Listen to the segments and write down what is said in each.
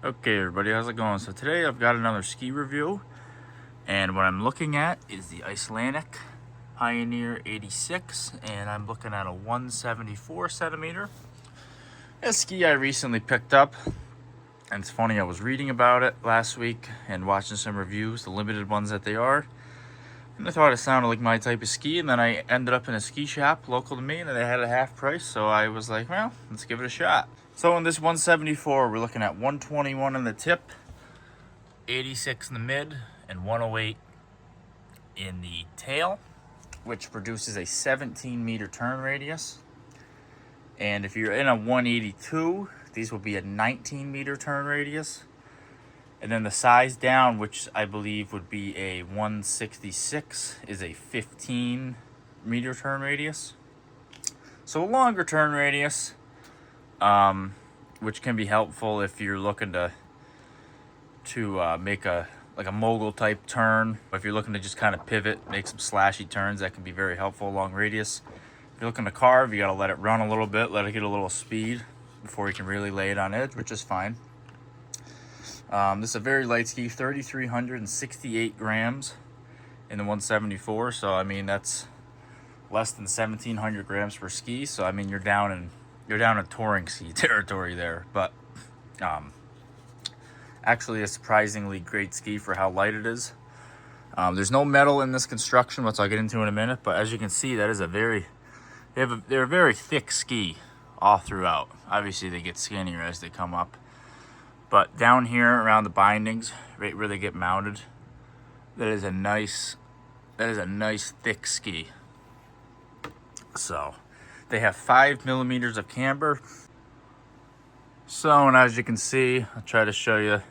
Okay everybody, how's it going? So today I've got another ski review, and what I'm looking at is the Icelantic Pioneer 86, and I'm looking at a 174 centimeter. A ski I recently picked up, and it's funny, I was reading about it last week and watching some reviews, the limited ones that they are, and I thought it sounded like my type of ski, and then I ended up in a ski shop local to me and they had a half price, so I was like, well, let's give it a shot. So in this 174, we're looking at 121 in the tip, 86 in the mid, and 108 in the tail, which produces a 17 meter turn radius. And if you're in a 182, these will be a 19 meter turn radius. And then the size down, which I believe would be a 166, is a 15 meter turn radius. So a longer turn radius, which can be helpful if you're looking to make a mogul type turn. If you're looking to just kind of pivot, make some slashy turns, that can be very helpful along radius. If you're looking to carve, you got to let it run a little bit, let it get a little speed before you can really lay it on edge, which is fine. This is a very light ski, 3,368 grams in the 174. So I mean, that's less than 1,700 grams per ski. So I mean, you're down in touring ski territory there. But actually a surprisingly great ski for how light it is. There's no metal in this construction, which I'll get into in a minute. But as you can see, that is they're a very thick ski all throughout. Obviously, they get skinnier as they come up. But down here around the bindings, right where they get mounted, that is a nice thick ski. So they have 5 millimeters of camber. So, and as you can see, I'll try to show you.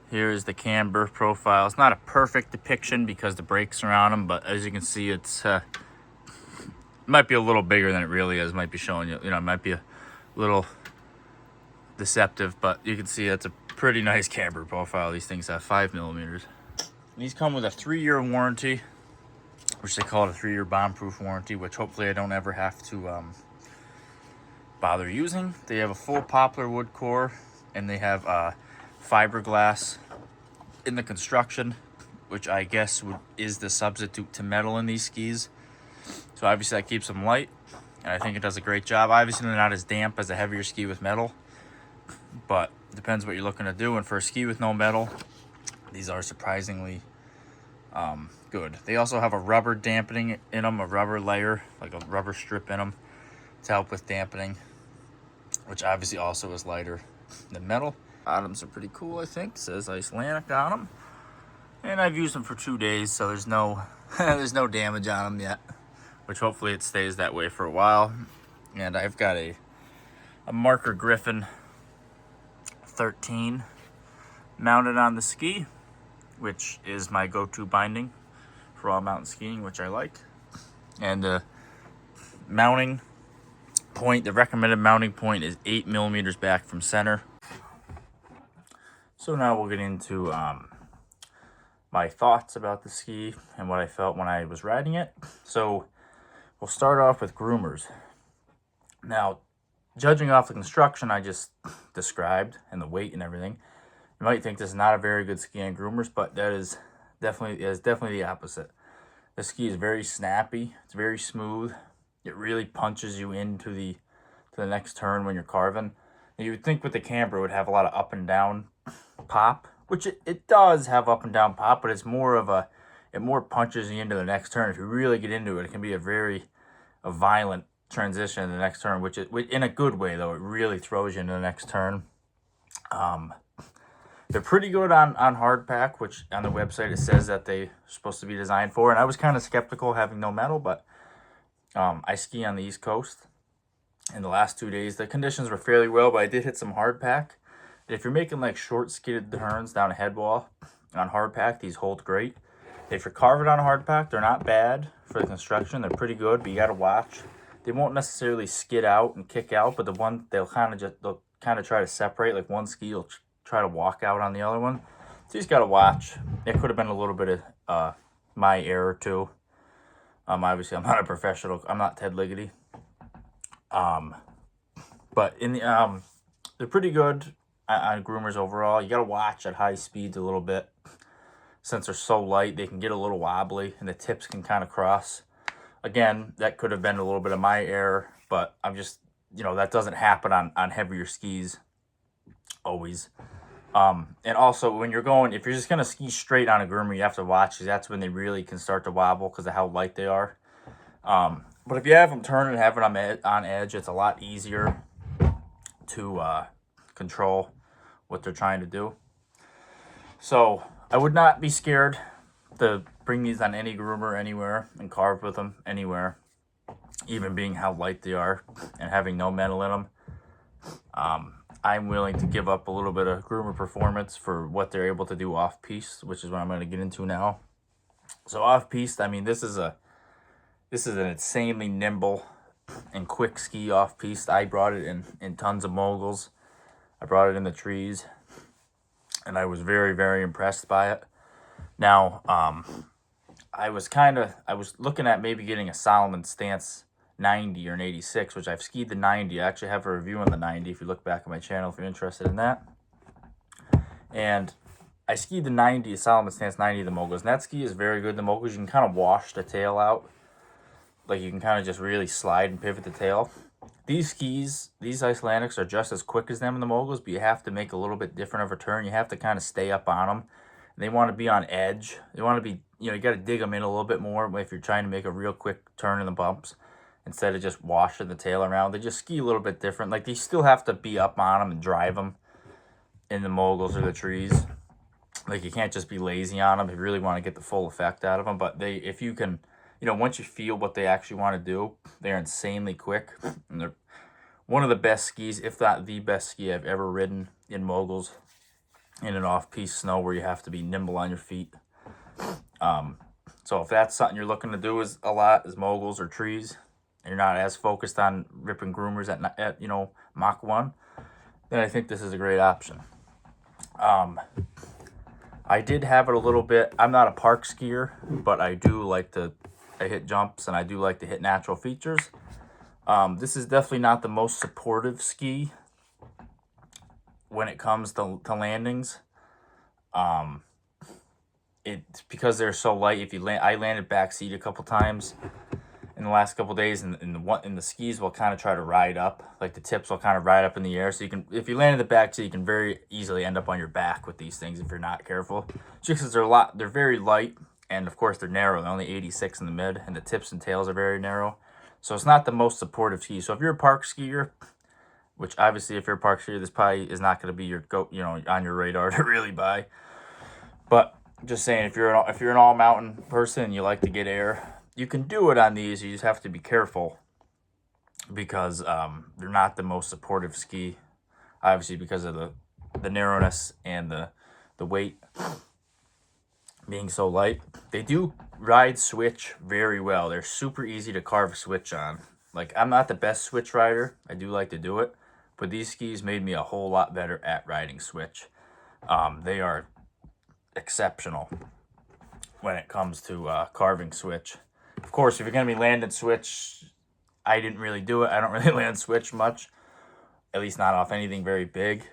Here is the camber profile. It's not a perfect depiction because the brakes are on them, but as you can see, it's it might be a little bigger than it really is. It might be showing you, it might be a little deceptive, but you can see it's a pretty nice camber profile. These things have 5 millimeters. These come with a 3-year warranty, which they call it a 3-year bomb-proof warranty, which hopefully I don't ever have to bother using. They have a full poplar wood core, and they have fiberglass in the construction, which I guess is the substitute to metal in these skis. So obviously that keeps them light, and I think it does a great job. Obviously they're not as damp as a heavier ski with metal, but it depends what you're looking to do. And for a ski with no metal, these are surprisingly good. They also have a rubber dampening in them, a rubber layer, like a rubber strip in them to help with dampening, which obviously also is lighter than metal. Bottoms are pretty cool, I think. It says Icelantic on them. And I've used them for 2 days, so there's no there's no damage on them yet, which hopefully it stays that way for a while. And I've got a Marker Griffin 13 mounted on the ski, which is my go-to binding for all mountain skiing, which I like. And the mounting point, the recommended mounting point, is 8 millimeters back from center. So now we'll get into my thoughts about the ski and what I felt when I was riding it. So we'll start off with groomers. Now, judging off the construction I just described and the weight and everything, you might think this is not a very good ski on groomers, but that is definitely the opposite. The ski is very snappy. It's very smooth. It really punches you into the next turn when you're carving. And you would think with the camber it would have a lot of up and down pop, which it does have up and down pop, but it's more of it more punches you into the next turn. If you really get into it, it can be a violent transition in the next turn, which in a good way though. It really throws you into the next turn. They're pretty good on hard pack, which on the website it says that they're supposed to be designed for. And I was kind of skeptical having no metal, but I ski on the East Coast. In the last 2 days, the conditions were fairly well, but I did hit some hard pack. If you're making like short skidded turns down a head wall on hard pack, these hold great. If you're carving on hard pack, they're not bad for the construction. They're pretty good, but you got to watch. They won't necessarily skid out and kick out, but they'll kind of try to separate. Like one ski will try to walk out on the other one. So you just got to watch. It could have been a little bit of my error too. Obviously, I'm not a professional. I'm not Ted Ligety. But in the they're pretty good on groomers overall. You got to watch at high speeds a little bit. Since they're so light, they can get a little wobbly and the tips can kind of cross. Again, that could have been a little bit of my error, but I'm just, that doesn't happen on heavier skis always. And also when you're going, if you're just going to ski straight on a groomer, you have to watch, because that's when they really can start to wobble because of how light they are. But if you have them turning and have it on edge, it's a lot easier to control what they're trying to do. So I would not be scared to bring these on any groomer anywhere and carve with them anywhere, even being how light they are and having no metal in them. I'm willing to give up a little bit of groomer performance for what they're able to do off piste, which is what I'm going to get into now. So off piste, I mean, this is an insanely nimble and quick ski off piste. I brought it in tons of moguls. I brought it in the trees, and I was very, very impressed by it. Now, I was looking at maybe getting a Solomon Stance 90 or an 86, which I've skied the 90. I actually have a review on the 90 if you look back at my channel if you're interested in that. And I skied the 90, Solomon Stance 90 the moguls, and that ski is very good. The moguls, you can kind of wash the tail out. Like, you can kind of just really slide and pivot the tail. These skis, these Icelantics, are just as quick as them in the moguls, but you have to make a little bit different of a turn. You have to kind of stay up on them. They want to be on edge. They want to be, you got to dig them in a little bit more if you're trying to make a real quick turn in the bumps, instead of just washing the tail around. They just ski a little bit different. Like, they still have to be up on them and drive them in the moguls or the trees. Like, you can't just be lazy on them if you really want to get the full effect out of them. But if you can, once you feel what they actually want to do, they're insanely quick. And they're one of the best skis, if not the best ski I've ever ridden in moguls, in an off-piste snow where you have to be nimble on your feet. So if that's something you're looking to do is moguls or trees, and you're not as focused on ripping groomers at Mach 1, then I think this is a great option. I did have it a little bit. I'm not a park skier, but I do like to hit jumps, and I do like to hit natural features. This is definitely not the most supportive ski when it comes to landings. It's because they're so light. I landed backseat a couple times in the last couple days, and the skis will kind of try to ride up, like the tips will kind of ride up in the air. So if you land in the backseat, you can very easily end up on your back with these things if you're not careful. Just because they're very light, and of course they're narrow. They're only 86 in the mid, and the tips and tails are very narrow. So it's not the most supportive ski. So if you're a park skier, which obviously if you're a park skier, this probably is not going to be your on your radar to really buy. But just saying, if you're an all mountain person and you like to get air, you can do it on these. You just have to be careful because they're not the most supportive ski, obviously because of the narrowness and the weight being so light. They do ride switch very well. They're super easy to carve a switch on. Like, I'm not the best switch rider. I do like to do it, but these skis made me a whole lot better at riding switch. They are exceptional when it comes to carving switch. Of course, if you're going to be landing switch, I didn't really do it. I don't really land switch much, at least not off anything very big,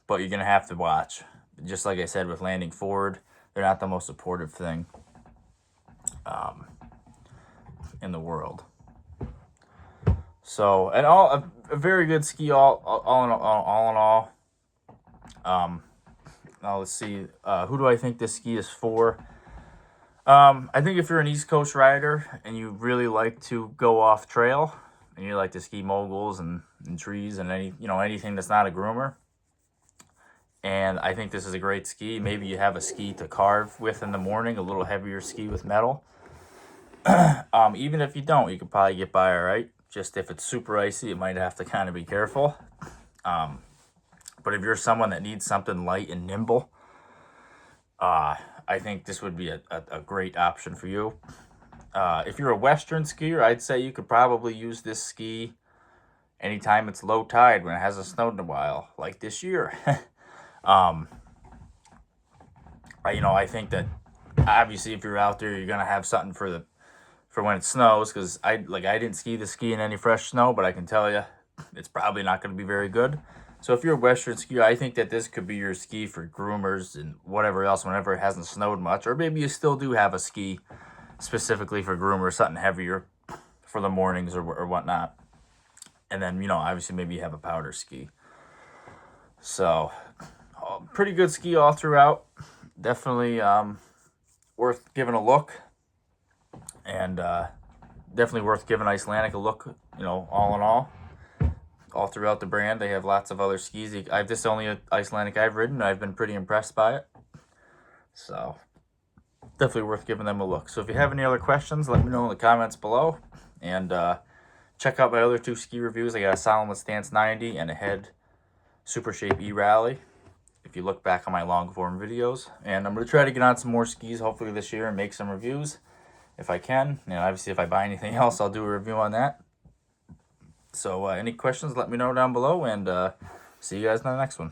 but you're going to have to watch. Just like I said with landing forward, they're not the most supportive thing in the world. So, and a very good ski all in all. Now let's see, who do I think this ski is for? I think if you're an East Coast rider and you really like to go off trail and you like to ski moguls and trees and anything that's not a groomer, and I think this is a great ski. Maybe you have a ski to carve with in the morning, a little heavier ski with metal. Even if you don't, you could probably get by all right. Just if it's super icy, you might have to kind of be careful. But if you're someone that needs something light and nimble, I think this would be a great option for you. If you're a Western skier, I'd say you could probably use this ski anytime it's low tide when it hasn't snowed in a while, like this year. I think that obviously if you're out there, you're gonna have something for when it snows, because I didn't ski the ski in any fresh snow, but I can tell you it's probably not going to be very good. So if you're a Western skier, I think that this could be your ski for groomers and whatever else whenever it hasn't snowed much. Or maybe you still do have a ski specifically for groomers, something heavier for the mornings or whatnot. And then, you know, obviously maybe you have a powder ski. So, pretty good ski all throughout. Definitely worth giving a look. And definitely worth giving Icelantic a look, you know, all in all throughout the brand. They have lots of other skis. This is the only Icelantic I've ridden. I've been pretty impressed by it. So, definitely worth giving them a look. So if you have any other questions, let me know in the comments below. And check out my other 2 ski reviews. I got a Solomon Stance 90 and a Head Super Shape E-Rally, if you look back on my long form videos. And I'm going to try to get on some more skis hopefully this year and make some reviews if I can. And obviously if I buy anything else, I'll do a review on that. So any questions, let me know down below, and see you guys in the next one.